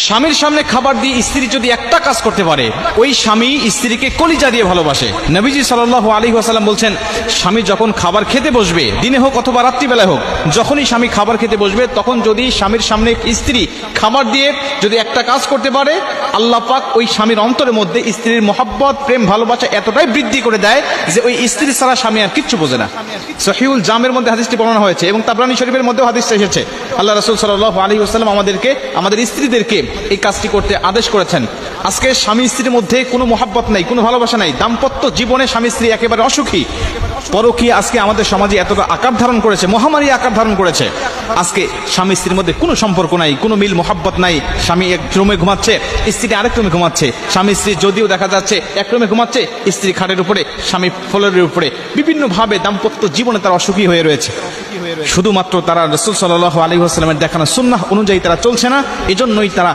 স্বামীর সামনে খাবার দিয়ে স্ত্রী যদি একটা কাজ করতে পারে, ওই স্বামী স্ত্রীকে কলিজা দিয়ে ভালোবাসে। নবীজি সাল্লাল্লাহু আলাইহি ওয়াসাল্লাম বলছেন, স্বামী যখন খাবার খেতে বসবে, দিনে হোক অথবা রাত্রিবেলায় হোক, যখনই স্বামী খাবার খেতে বসবে, তখন যদি স্বামীর সামনে স্ত্রী খাবার দিয়ে যদি একটা কাজ করতে পারে, আল্লাহ পাক ওই স্বামীর অন্তরের মধ্যে স্ত্রীর মহব্বত, প্রেম, ভালোবাসা এতটাই বৃদ্ধি করে দেয় যে ওই স্ত্রী ছাড়া স্বামী আর কিচ্ছু বোঝে না। সহিহুল জামের মধ্যে হাদিসটি বর্ণনা হয়েছে এবং তাবরানী শরীফের মধ্যেও হাদিসটা এসেছে। আল্লাহ রাসূল সাল্লাল্লাহু আলাইহি ওয়াসাল্লাম আমাদেরকে, আমাদের স্ত্রীদেরকে এই কাজটি করতে আদেশ করেছেন। আজকে স্বামী স্ত্রীর মধ্যে কোনো মহব্বত নাই, কোনো ভালোবাসা নাই, দাম্পত্য জীবনে স্বামী স্ত্রী একেবারে অসুখী। পরকীয়া আজকে আমাদের সমাজে এতটা আকার ধারণ করেছে, মহামারী আকার ধারণ করেছে। আজকে স্বামী স্ত্রীর মধ্যে কোনো সম্পর্ক নাই, কোনো মিল মহব্বত নাই। স্বামী এক রুমে ঘুমাচ্ছে, স্ত্রী আরেক রুমে ঘুমাচ্ছে। স্বামী স্ত্রী যদিও দেখা যাচ্ছে এক রুমে ঘুমাচ্ছে, স্ত্রী খাটের উপরে, স্বামী ফ্লোরের উপরে। বিভিন্নভাবে দাম্পত্য জীবনে তারা অসুখী হয়ে রয়েছে। শুধুমাত্র তারা রাসূল সাল্লাল্লাহু আলাইহি ওয়াসাল্লামের দেখানো সুন্নাহ অনুযায়ী তারা চলছে না, এজন্যই তারা